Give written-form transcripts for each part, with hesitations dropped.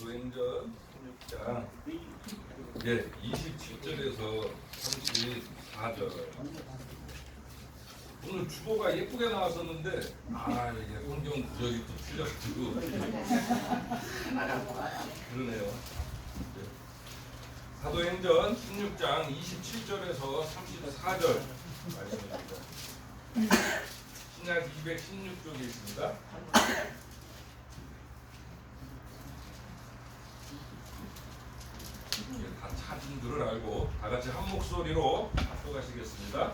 사도행전 16장 27절에서 34절. 오늘 주보가 예쁘게 나왔었는데 이게 성경 구절이 또 틀려가지고 그러네요. 사도행전 16장 27절에서 34절 말씀입니다. 신약 216쪽에 있습니다. 다 찾은 줄을 알고 다 같이 한 목소리로 합독하시겠습니다.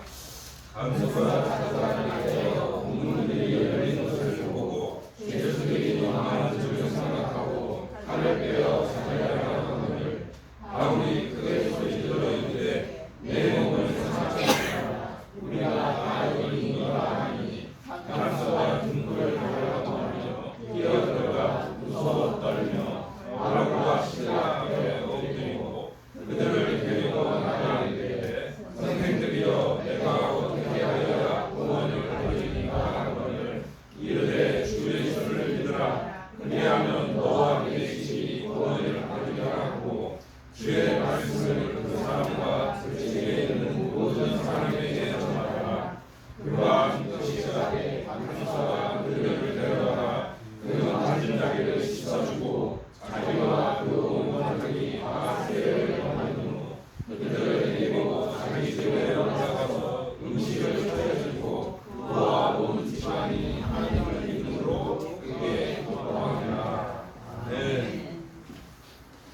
간소가 찾아다니며 문들이 열린 것을 보고 예수들이 망하는 줄 생각하고 칼을 빼어 살려야 하거늘 바울이 그의 소리 들어 이르되 내 몸을 상하라 우리가 다 여인이라 하니 간소가 등불을 달라고 하며 뛰어들어가 무서워 떨며 바울과 실라 앞에 엎드리고 그들을 데리고 나가는데 선생들이여 내가 어떻게 하여야 구원을 받으리까 하거늘 이르되 주 예수를 믿으라 그리하면 너와 네 집이 구원을 받으리라 하고 주의 말씀을 그 사람과 그 집에 있는 모든 사람에게 전하라. 그와 그 시각에 간소가 그들을 데려다가 그 가진 자기를 씻어주고 자기와 그 온 가족이 다 세례를 받은 후 그들을 데리고 자기 집에 올라가서 음식을 차려주고 그와 온 집안이 하나님을 믿음으로 그게 기뻐하니라. 네,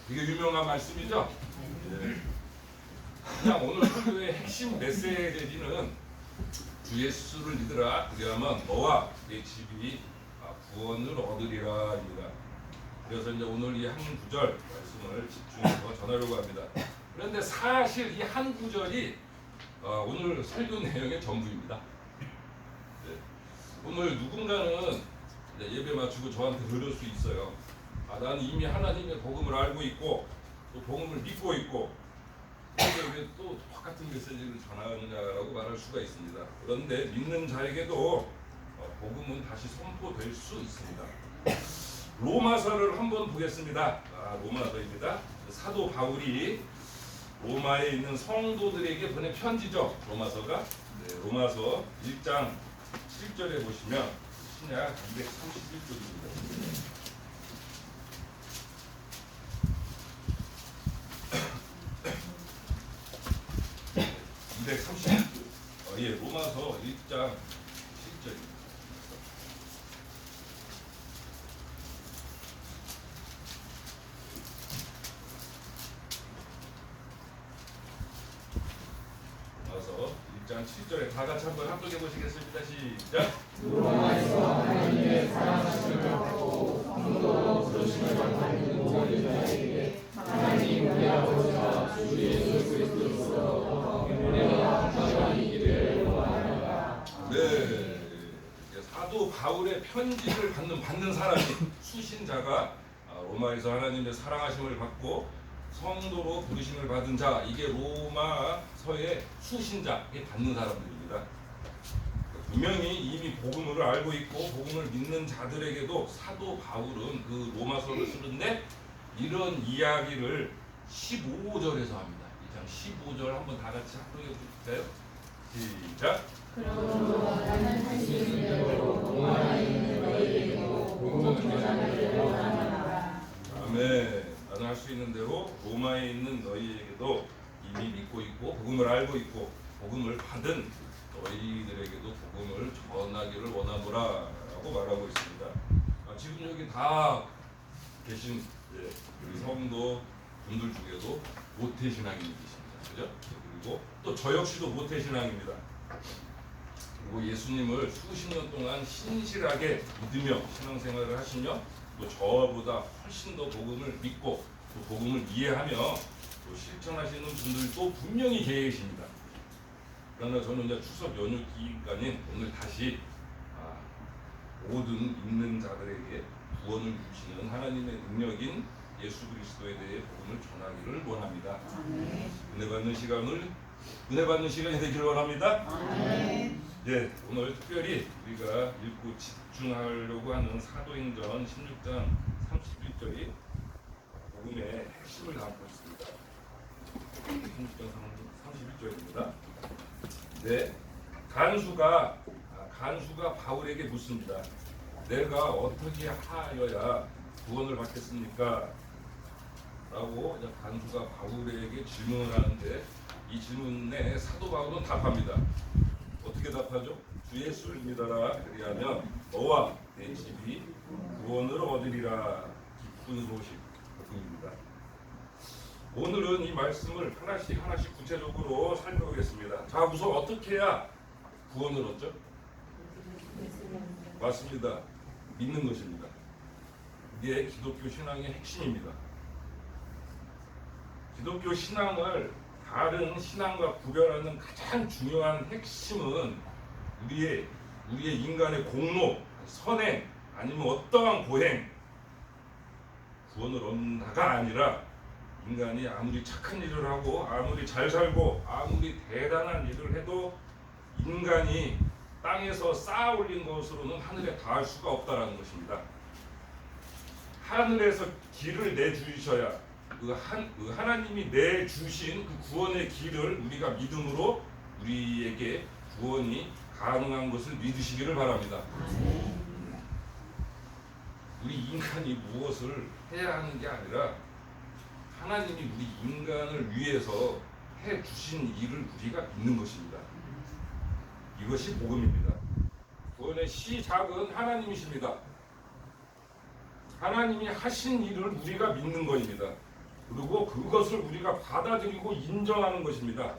이게 유명한 말씀이죠. 그냥 오늘 설교의 핵심 메시지는 주 예수를 믿으라 그리하면 너와 내 집이 구원을 얻으리라입니다. 그래서 이제 오늘 이 한 구절 말씀을 집중해서 전하려고 합니다. 그런데 사실 이 한 구절이 오늘 설교 내용의 전부입니다. 네. 오늘 누군가는 예배 마치고 저한테 그럴 수 있어요. 나는 이미 하나님의 복음을 알고 있고 또 복음을 믿고 있고 그런데 왜 또 똑같은 메시지를 전하느냐라고 말할 수가 있습니다. 그런데 믿는 자에게도 복음은 다시 선포될 수 있습니다. 로마서를 한번 보겠습니다. 로마서입니다. 사도 바울이 로마에 있는 성도들에게 보낸 편지죠. 로마서가. 로마서 1장 7절에 보시면 신약 231쪽입니다. 로마서 1장 7절입니다. 로마서 1장 7절에 다 같이 한번 합독해 보시겠습니다. 시작. 로마에서 하나님의 사랑하심을 받고 성도로 부르심을 받는 모든 자에게 하나님 우리 아버지와 주 예수 그리스도로서 은혜와 평강이 있기를 원합니다. 네, 사도 바울의 편지를 받는 사람이 수신자가 로마에서 하나님의 사랑하심을 받고 성도로 부르심을 받은 자, 이게 로마서의 수신자에 받는 사람들입니다. 분명히 이미 복음을 알고 있고 복음을 믿는 자들에게도 사도 바울은 그 로마서를 쓰는데 이런 이야기를 15절에서 합니다. 2장 15절 한번 다 같이 합독해 볼까요? 시작. 그러므로 나는 할 수 있는 대로 로마에 있는 너희에게도 복음을 전하기를 원하노라. 아멘. 나는 할 수 있는 대로 로마에 있는 너희에게도 이미 믿고 있고 복음을 알고 있고 복음을 받은 너희들에게도 복음을 전하기를 원하노라라고 말하고 있습니다. 지금 여기 다 계신 우리 성도 분들 중에도 모태신앙인이 계십니다. 그죠? 그리고 또 저 역시도 모태신앙입니다. 그리고 예수님을 수십 년 동안 신실하게 믿으며 신앙생활을 하시며 또 저보다 훨씬 더 복음을 믿고 또 복음을 이해하며 또 실천하시는 분들도 분명히 계십니다. 그러나 저는 이제 추석 연휴 기간인 오늘 다시 모든 믿는 자들에게 구원을 주시는 하나님의 능력인 예수 그리스도에 대해 복음을 전하기를 원합니다. 은혜 받는 시간이 되기를 원합니다. 예, 오늘 특별히 우리가 읽고 집중하려고 하는 사도행전 16장 31절이 핵심을 담고 있습니다. 성경 31절입니다. 네, 간수가 바울에게 묻습니다. 내가 어떻게 하여야 구원을 받겠습니까? 라고 간수가 바울에게 질문을 하는데 이 질문에 사도 바울은 답합니다. 어떻게 답하죠? 주 예수를 믿어라. 그리하면 너와 내 집이 구원을 얻으리라. 기쁜 소식입니다. 오늘은 이 말씀을 하나씩 구체적으로 살펴보겠습니다. 자, 우선 어떻게 해야 구원을 얻죠? 맞습니다. 믿는 것입니다. 이게 기독교 신앙의 핵심입니다. 기독교 신앙을 다른 신앙과 구별하는 가장 중요한 핵심은 우리의 인간의 공로, 선행, 아니면 어떠한 고행, 구원을 얻는다가 아니라 인간이 아무리 착한 일을 하고 아무리 잘 살고 아무리 대단한 일을 해도 인간이 땅에서 쌓아 올린 것으로는 하늘에 닿을 수가 없다라는 것입니다. 하늘에서 길을 내주셔야 그 하나님이 내주신 그 구원의 길을 우리가 믿음으로 우리에게 구원이 가능한 것을 믿으시기를 바랍니다. 우리 인간이 무엇을 해야 하는 게 아니라 하나님이 우리 인간을 위해서 해주신 일을 우리가 믿는 것입니다. 이것이 복음입니다. 구원의 시작은 하나님이십니다. 하나님이 하신 일을 우리가 믿는 것입니다. 그리고 그것을 우리가 받아들이고 인정하는 것입니다.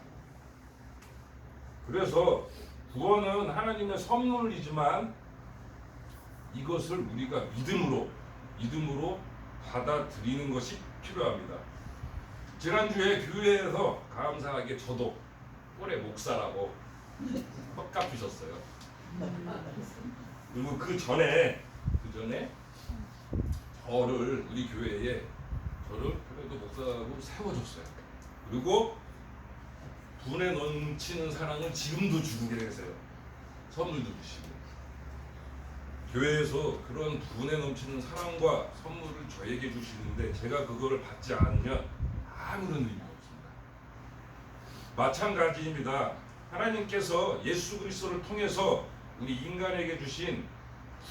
그래서 구원은 하나님의 선물이지만 이것을 우리가 믿음으로 받아들이는 것이 필요합니다. 지난주에 교회에서 감사하게 저도 올해 목사라고 헛갚으셨어요. 그리고 그 전에 저를 우리 교회에 그래도 목사로 세워줬어요. 그리고 분에 넘치는 사랑을 지금도 주고 계세요. 선물도 주시고. 교회에서 그런 분에 넘치는 사랑과 선물을 저에게 주시는데 제가 그거를 받지 않으면 아무런 의미가 없습니다. 마찬가지입니다. 하나님께서 예수 그리스도를 통해서 우리 인간에게 주신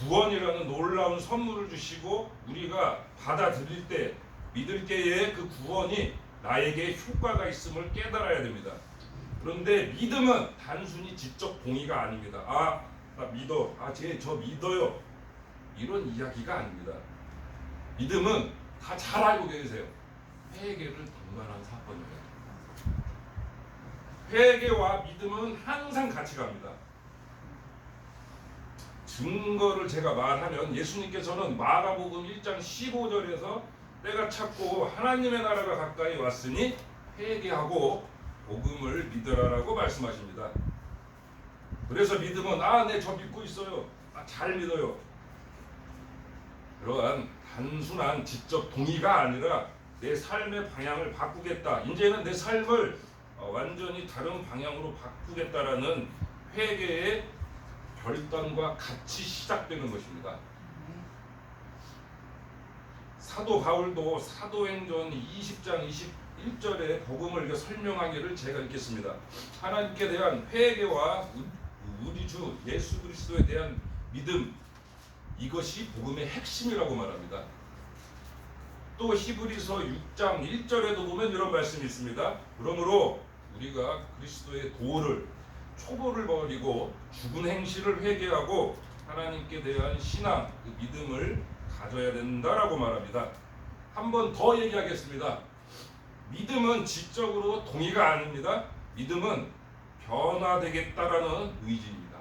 구원이라는 놀라운 선물을 주시고 우리가 받아들일 때 믿을 때에 그 구원이 나에게 효과가 있음을 깨달아야 됩니다. 그런데 믿음은 단순히 지적 동의가 아닙니다. 나 믿어. 저 믿어요. 이런 이야기가 아닙니다. 믿음은 다 잘 알고 계세요. 회개를 동반한 사건이에요. 회개와 믿음은 항상 같이 갑니다. 증거를 제가 말하면 예수님께서는 마가복음 1장 15절에서 때가 찼고 하나님의 나라가 가까이 왔으니 회개하고 복음을 믿으라라고 말씀하십니다. 그래서 믿음은 네, 저 믿고 있어요. 잘 믿어요. 그러한 단순한 지적 동의가 아니라 내 삶의 방향을 바꾸겠다. 이제는 내 삶을 완전히 다른 방향으로 바꾸겠다라는 회개의 결단과 같이 시작되는 것입니다. 사도 바울도 사도행전 20장 21절의 복음을 설명하기를 제가 읽겠습니다. 하나님께 대한 회개와 우리 주 예수 그리스도에 대한 믿음, 이것이 복음의 핵심이라고 말합니다. 또 히브리서 6장 1절에도 보면 이런 말씀이 있습니다. 그러므로 우리가 그리스도의 도를 초보를 버리고 죽은 행실을 회개하고 하나님께 대한 신앙, 그 믿음을 가져야 된다라고 말합니다. 한 번 더 얘기하겠습니다. 믿음은 지적으로 동의가 아닙니다. 믿음은 변화되겠다라는 의지입니다.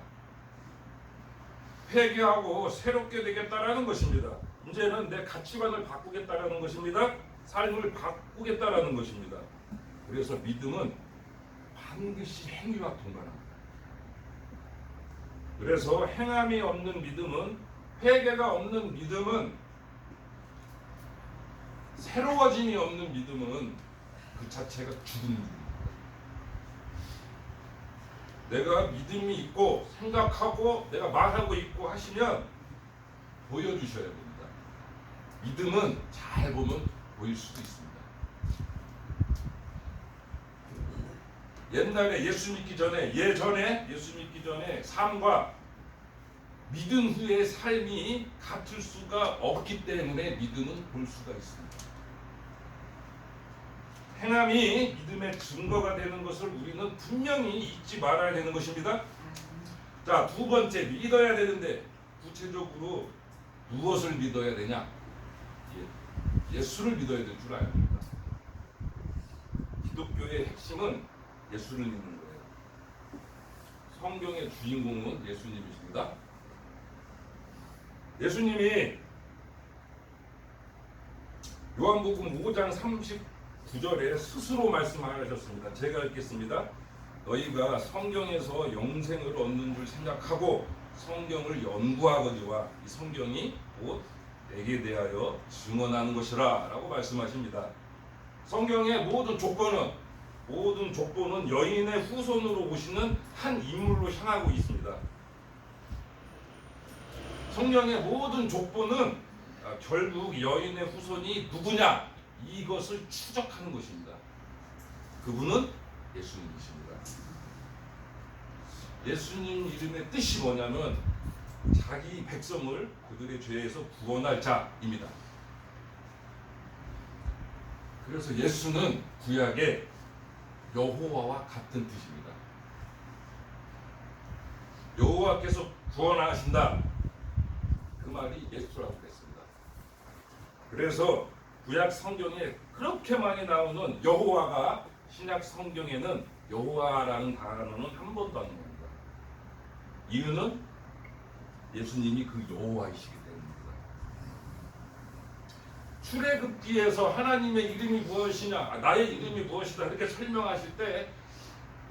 회개하고 새롭게 되겠다라는 것입니다. 이제는 내 가치관을 바꾸겠다라는 것입니다. 삶을 바꾸겠다라는 것입니다. 그래서 믿음은 반드시 행위와 동반합니다. 그래서 행함이 없는 믿음은, 회개가 없는 믿음은, 새로워짐이 없는 믿음은 그 자체가 죽은 믿음입니다. 내가 믿음이 있고 생각하고 내가 말하고 있고 하시면 보여주셔야 됩니다. 믿음은 잘 보면 보일 수도 있습니다. 옛날에 예수 믿기 전에 예수 믿기 전에 삶과 믿은 후의 삶이 같을 수가 없기 때문에 믿음은 볼 수가 있습니다. 행함이 믿음의 증거가 되는 것을 우리는 분명히 잊지 말아야 되는 것입니다. 자, 두 번째, 믿어야 되는데 구체적으로 무엇을 믿어야 되냐? 예수를 믿어야 될 줄 알아야 됩니다. 기독교의 핵심은 예수를 믿는 거예요. 성경의 주인공은 예수님이십니다. 예수님이 요한복음 5장 39절에 스스로 말씀하셨습니다. 제가 읽겠습니다. 너희가 성경에서 영생을 얻는 줄 생각하고 성경을 연구하거니와 이 성경이 곧 내게 대하여 증언하는 것이라 라고 말씀하십니다. 성경의 모든 조건은 여인의 후손으로 오시는 한 인물로 향하고 있습니다. 성경의 모든 족보는 결국 여인의 후손이 누구냐 이것을 추적하는 것입니다. 그분은 예수님이십니다. 예수님 이름의 뜻이 뭐냐면 자기 백성을 그들의 죄에서 구원할 자입니다. 그래서 예수는 구약의 여호와와 같은 뜻입니다. 여호와께서 구원하신다. 그 말이 예수라고 했습니다. 그래서 구약 성경에 그렇게 많이 나오는 여호와가 신약 성경에는 여호와라는 단어는 한 번도 안 나옵니다. 이유는 예수님이 그 여호와이시기 때문입니다. 출애굽기에서 하나님의 이름이 무엇이냐, 나의 이름이 무엇이다 이렇게 설명하실 때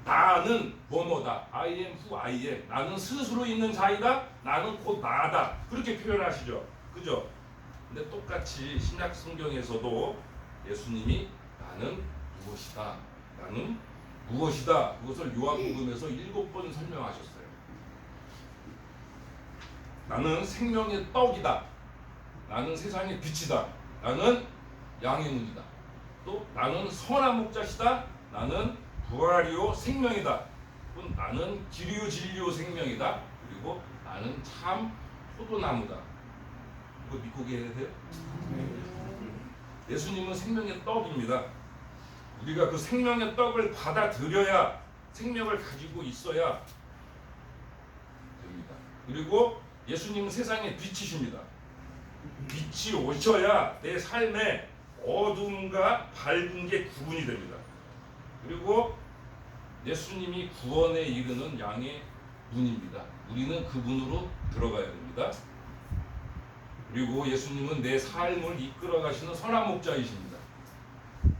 나는 뭐뭐다, I am who I am, 나는 스스로 있는 자이다, 나는 곧 나다 그렇게 표현하시죠. 그죠? 근데 똑같이 신약 성경에서도 예수님이 나는 무엇이다, 나는 무엇이다 그것을 요한복음에서 7번 설명하셨어요. 나는 생명의 떡이다, 나는 세상의 빛이다, 나는 양의 문이다, 또 나는 선한 목자시다, 나는 부활이요 생명이다, 또 나는 길이요 진리요 생명이다, 그리고 나는 참 포도나무다. 이거 믿고 계셔야 돼요? 예수님은 생명의 떡입니다. 우리가 그 생명의 떡을 받아들여야 생명을 가지고 있어야 됩니다. 그리고 예수님은 세상의 빛이십니다. 빛이 오셔야 내 삶에 어둠과 밝은 게 구분이 됩니다. 그리고 예수님이 구원에 이르는 양의 문입니다. 우리는 그 문으로 들어가야 됩니다. 그리고 예수님은 내 삶을 이끌어 가시는 선한 목자이십니다.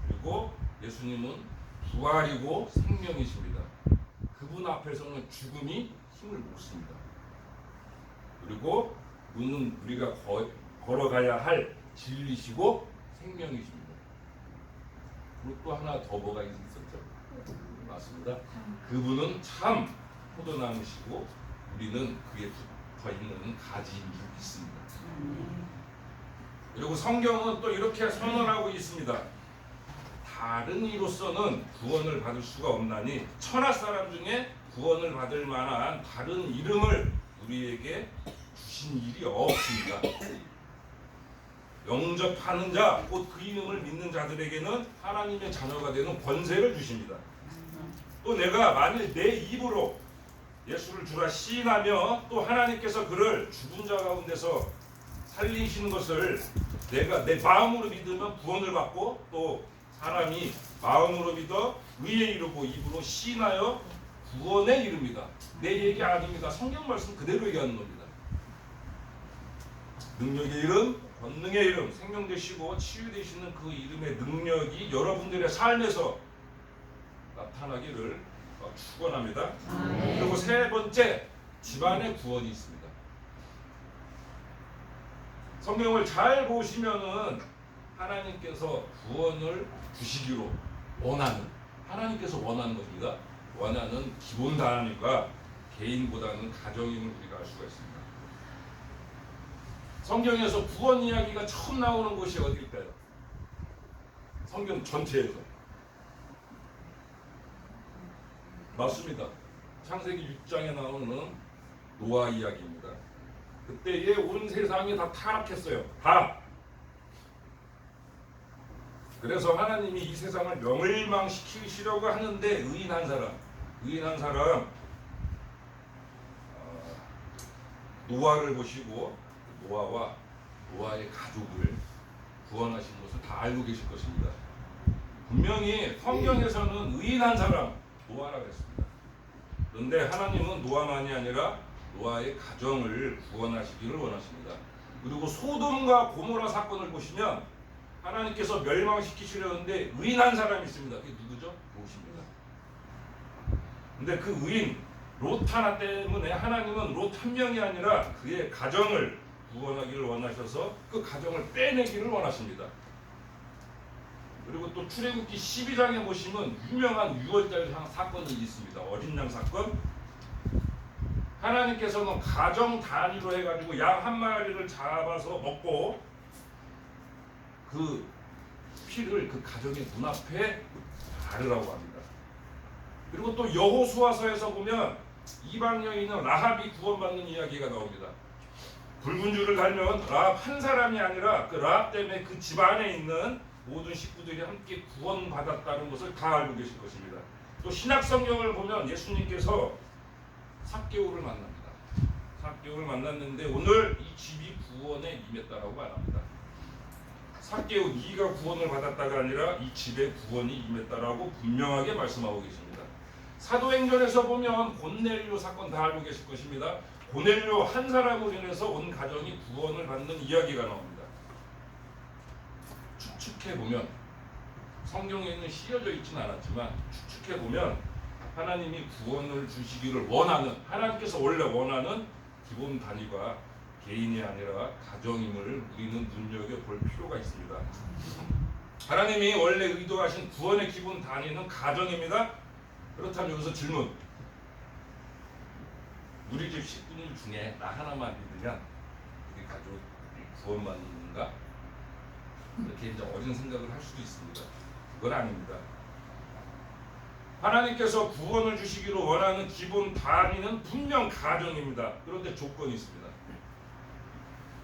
그리고 예수님은 부활이고 생명이십니다. 그분 앞에서는 죽음이 힘을 못 씁니다. 그리고 그분은 우리가 걸어가야 할 진리시고 생명이십니다. 그리고 또 하나 더 뭐가 있었죠? 맞습니다. 그분은 참 포도나무시고 우리는 그에 붙어있는 가지인 줄 믿습니다. 그리고 성경은 또 이렇게 선언하고 있습니다. 다른 이로서는 구원을 받을 수가 없나니 천하 사람 중에 구원을 받을 만한 다른 이름을 우리에게 주신 일이 없습니다. 영접하는 자, 곧 그 이름을 믿는 자들에게는 하나님의 자녀가 되는 권세를 주십니다. 또 내가 만일 내 입으로 예수를 주라 시인하며 또 하나님께서 그를 죽은 자 가운데서 살리시는 것을 내가 내 마음으로 믿으면 구원을 받고, 또 사람이 마음으로 믿어 의에 이르고 입으로 시인하여 구원에 이릅니다. 내 얘기 아닙니다. 성경 말씀 그대로 얘기하는 겁니다. 능력의 이름, 권능의 이름, 생명 되시고 치유 되시는 그 이름의 능력이 여러분들의 삶에서 나타나기를 축원합니다. 그리고 세 번째, 집안의 구원이 있습니다. 성경을 잘 보시면은 하나님께서 구원을 주시기로 원하는, 하나님께서 원하는 것입니다. 원하는 기본 단위가 개인보다는 가정임을 우리가 알 수가 있습니다. 성경에서 구원 이야기가 처음 나오는 곳이 어디일까요? 성경 전체에서 맞습니다. 창세기 6장에 나오는 노아 이야기입니다. 그때에 온 세상이 다 타락했어요. 다. 그래서 하나님이 이 세상을 멸망시키시려고 하는데 의인한 사람 노아를 보시고 노아와 노아의 가족을 구원하신 것을 다 알고 계실 것입니다. 분명히 성경에서는 의인한 사람 노아라고 했습니다. 그런데 하나님은 노아만이 아니라 노아의 가정을 구원하시기를 원하십니다. 그리고 소돔과 고모라 사건을 보시면 하나님께서 멸망시키시려는데 의인한 사람이 있습니다. 그게 누구죠? 롯입니다. 근데 그 의인 롯 하나 때문에 하나님은 롯 한 명이 아니라 그의 가정을 구원하기를 원하셔서 그 가정을 빼내기를 원하십니다. 그리고 또 출애굽기 12장에 보시면 유명한 6월절 사건이 있습니다. 어린 양 사건. 하나님께서는 가정 단위로 해가지고 양 한 마리를 잡아서 먹고 그 피를 그 가정의 눈앞에 바르라고 합니다. 그리고 또 여호수아서에서 보면 이방 여인은 라합이 구원받는 이야기가 나옵니다. 붉은 줄을 달면 라합 한 사람이 아니라 그 라합 때문에 그 집안에 있는 모든 식구들이 함께 구원받았다는 것을 다 알고 계실 것입니다. 또 신약 성경을 보면 예수님께서 삭개오를 만납니다. 삭개오를 만났는데 오늘 이 집이 구원에 임했다라고 말합니다. 삭개오 네가 구원을 받았다가 아니라 이 집에 구원이 임했다라고 분명하게 말씀하고 계십니다. 사도행전에서 보면 고넬료 사건 다 알고 계실 것입니다. 고넬료 한 사람으로 인해서 온 가정이 구원을 받는 이야기가 나옵니다. 추측해보면 성경에는 씌어져 있지는 않았지만 추측해보면 하나님이 구원을 주시기를 원하는 하나님께서 원래 원하는 기본 단위가 개인이 아니라 가정임을 우리는 눈여겨볼 필요가 있습니다. 하나님이 원래 의도하신 구원의 기본 단위는 가정입니다. 그렇다면 여기서 질문, 우리 집 식구들 중에 나 하나만 믿으면 우리 가족이 구원받는가? 이렇게 이제 어린 생각을 할 수도 있습니다. 그건 아닙니다. 하나님께서 구원을 주시기로 원하는 기본 단위는 분명 가정입니다. 그런데 조건이 있습니다.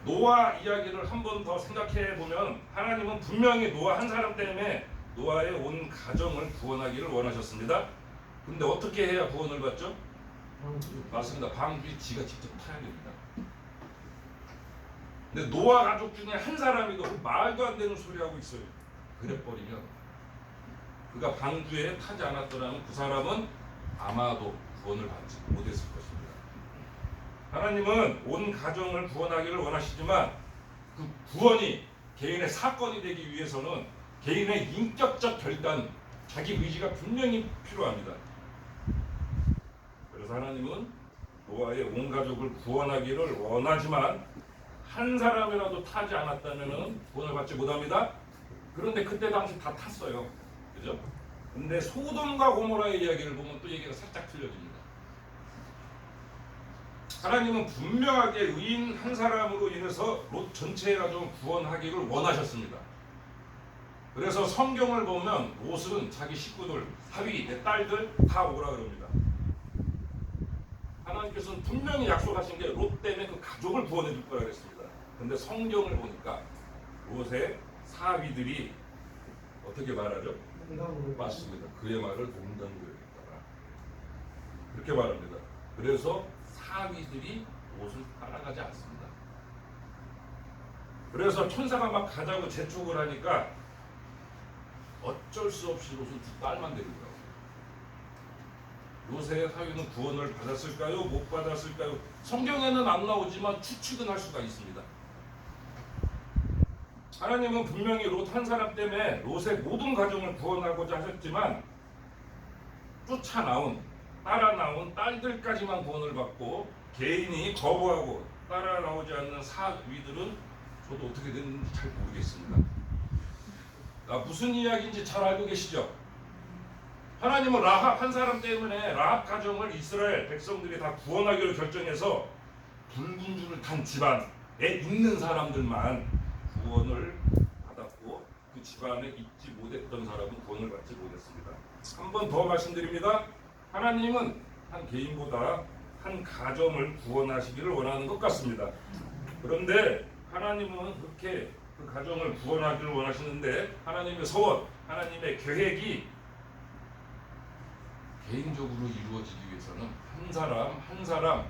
노아 이야기를 한 번 더 생각해 보면 하나님은 분명히 노아 한 사람 때문에 노아의 온 가정을 구원하기를 원하셨습니다. 근데 어떻게 해야 구원을 받죠? 맞습니다. 방주에 지가 직접 타야 됩니다. 근데 노아 가족 중에 한 사람이도 말도 안 되는 소리 하고 있어요. 그래버리면 그가 방주에 타지 않았더라면 그 사람은 아마도 구원을 받지 못했을 것입니다. 하나님은 온 가정을 구원하기를 원하시지만 그 구원이 개인의 사건이 되기 위해서는 개인의 인격적 결단, 자기 의지가 분명히 필요합니다. 그래서 하나님은 노아의 온 가족을 구원하기를 원하지만 한 사람이라도 타지 않았다면 구원을 받지 못합니다. 그런데 그때 당시 다 탔어요. 그죠? 근데 소돔과 고모라의 이야기를 보면 또 얘기가 살짝 틀려집니다. 하나님은 분명하게 의인 한 사람으로 인해서 롯 전체의 가족을 구원하기를 원하셨습니다. 그래서 성경을 보면 롯은 자기 식구들, 사위, 내 딸들 다 오라 그럽니다. 하나님께서는 분명히 약속하신 게 롯 때문에 그 가족을 구원해 줄 거라 그랬습니다. 근데 성경을 보니까 롯의 사위들이 어떻게 말하죠? 맞습니다. 그의 말을 농담으로 했다가 그렇게 말합니다. 그래서 사위들이 롯을 따라가지 않습니다. 그래서 천사가 막 가자고 재촉을 하니까 어쩔 수 없이 롯은 두 딸만 데리고 롯의 사위는 구원을 받았을까요? 못 받았을까요? 성경에는 안 나오지만 추측은 할 수가 있습니다. 하나님은 분명히 롯 한 사람 때문에 롯의 모든 가정을 구원하고자 하셨지만 따라 나온 딸들까지만 구원을 받고 개인이 거부하고 따라 나오지 않는 사위들은 저도 어떻게 됐는지 잘 모르겠습니다. 무슨 이야기인지 잘 알고 계시죠? 하나님은 라합 한 사람 때문에 라합 가정을 이스라엘 백성들이 다 구원하기로 결정해서 붉은 줄을 탄 집안에 있는 사람들만 구원을 받았고 그 집안에 있지 못했던 사람은 구원을 받지 못했습니다. 한 번 더 말씀드립니다. 하나님은 한 개인보다 한 가정을 구원하시기를 원하는 것 같습니다. 그런데 하나님은 그렇게 그 가정을 구원하기를 원하시는데 하나님의 소원, 하나님의 계획이 개인적으로 이루어지기 위해서는 한 사람 한 사람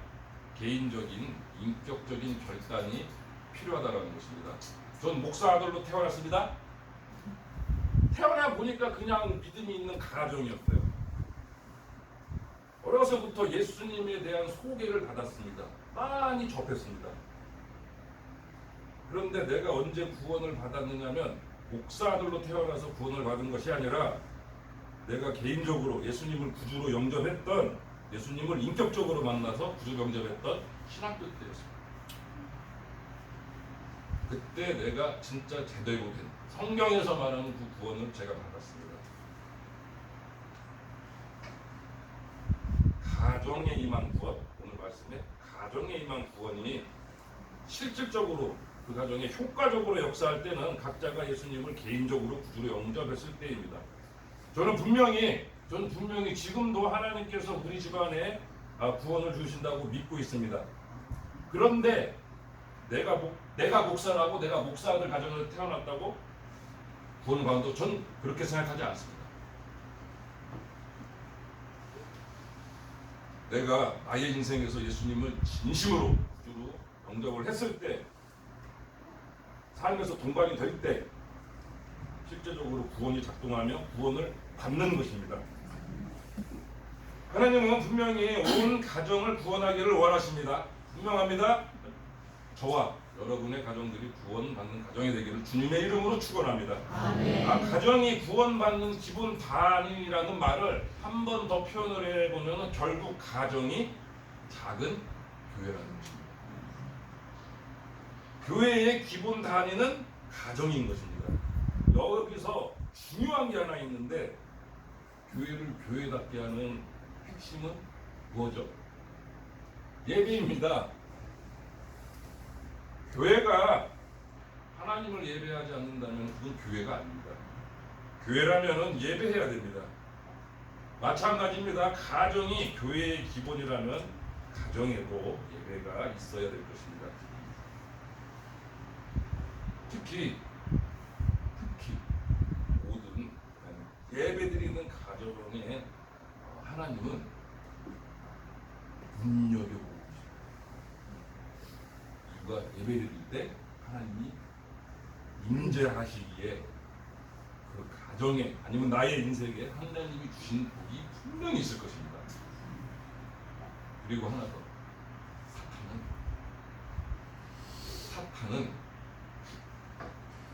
개인적인 인격적인 결단이 필요하다는 것입니다. 전 목사 아들로 태어났습니다. 태어나 보니까 그냥 믿음이 있는 가정이었어요. 어려서부터 예수님에 대한 소개를 받았습니다. 많이 접했습니다. 그런데 내가 언제 구원을 받았느냐면 목사 아들로 태어나서 구원을 받은 것이 아니라 내가 개인적으로 예수님을 구주로 영접했던, 예수님을 인격적으로 만나서 구주 영접했던 신학교 때였습니다. 그때 내가 진짜 제대로 된 성경에서 말하는 그 구원을 제가 받았습니다. 가정에 임한 구원, 오늘 말씀에 가정에 임한 구원이 실질적으로 그 가정에 효과적으로 역사할 때는 각자가 예수님을 개인적으로 구주로 영접했을 때입니다. 저는 분명히 지금도 하나님께서 우리 집안에 구원을 주신다고 믿고 있습니다. 그런데 내가 목사라고, 내가 목사 아들 가정에서 태어났다고 구원을 받는다고 전 그렇게 생각하지 않습니다. 내가 나의 인생에서 예수님을 진심으로 구주로 영접을 했을 때, 삶에서 동반이 될 때 실제적으로 구원이 작동하며 구원을 받는 것입니다. 하나님은 분명히 온 가정을 구원하기를 원하십니다. 분명합니다. 저와 여러분의 가정들이 구원받는 가정이 되기를 주님의 이름으로 축원합니다. 가정이 구원받는 기본 단위라는 말을 한 번 더 표현을 해보면 결국 가정이 작은 교회라는 것입니다. 교회의 기본 단위는 가정인 것입니다. 여기서 중요한 게 하나 있는데, 교회를 교회답게 하는 핵심은 뭐죠? 예배입니다. 교회가 하나님을 예배하지 않는다면 그건 교회가 아닙니다. 교회라면 예배해야 됩니다. 마찬가지입니다. 가정이 교회의 기본이라면 가정에도 예배가 있어야 될 것입니다. 특히 모든 예배드리는 가정에 하나님은 눈여겨보고 계십니다. 누가 예배를 드릴 때 하나님이 임재하시기에 그 가정에 아니면 나의 인생에 하나님이 주신 복이 분명히 있을 것입니다. 그리고 하나 더, 사탄은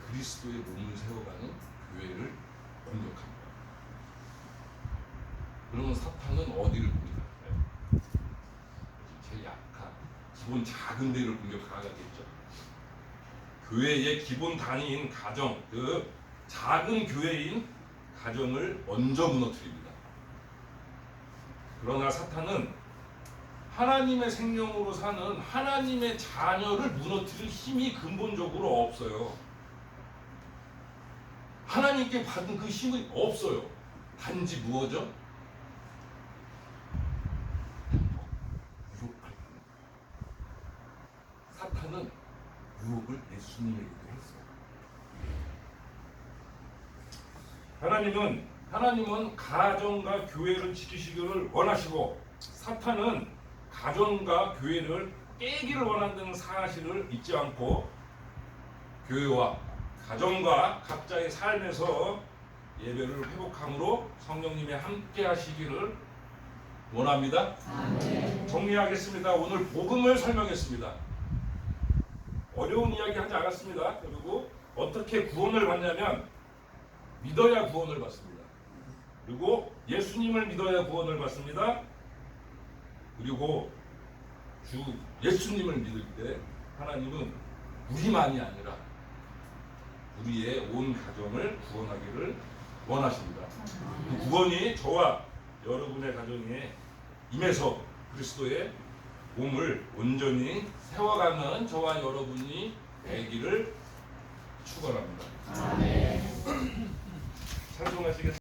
그리스도의 몸을 세워가는 교회를 공격합니다. 그러면 사탄은 어디를 공격할까요? 제일 약한, 기본 작은 데를 공격하겠죠. 교회의 기본 단위인 가정, 그 작은 교회인 가정을 먼저 무너뜨립니다. 그러나 사탄은 하나님의 생명으로 사는 하나님의 자녀를 무너뜨릴 힘이 근본적으로 없어요. 하나님께 받은 그 힘이 없어요. 단지 무엇이죠? 유혹할 뿐. 사탄은 유혹을 예수님에게도 했어요. 하나님은 가정과 교회를 지키시기를 원하시고, 사탄은 가정과 교회를 깨기를 원한다는 사실을 잊지 않고 교회와 가정과 각자의 삶에서 예배를 회복함으로 성령님이 함께 하시기를 원합니다. 정리하겠습니다. 오늘 복음을 설명했습니다. 어려운 이야기 하지 않았습니다. 그리고 어떻게 구원을 받냐면 믿어야 구원을 받습니다. 그리고 예수님을 믿어야 구원을 받습니다. 그리고 주 예수님을 믿을 때 하나님은 우리만이 아니라 우리의 온 가정을 구원하기를 원하십니다. 그 구원이 저와 여러분의 가정에 임해서 그리스도의 몸을 온전히 세워가는 저와 여러분이 되기를 축원합니다. 찬송하시겠습니다.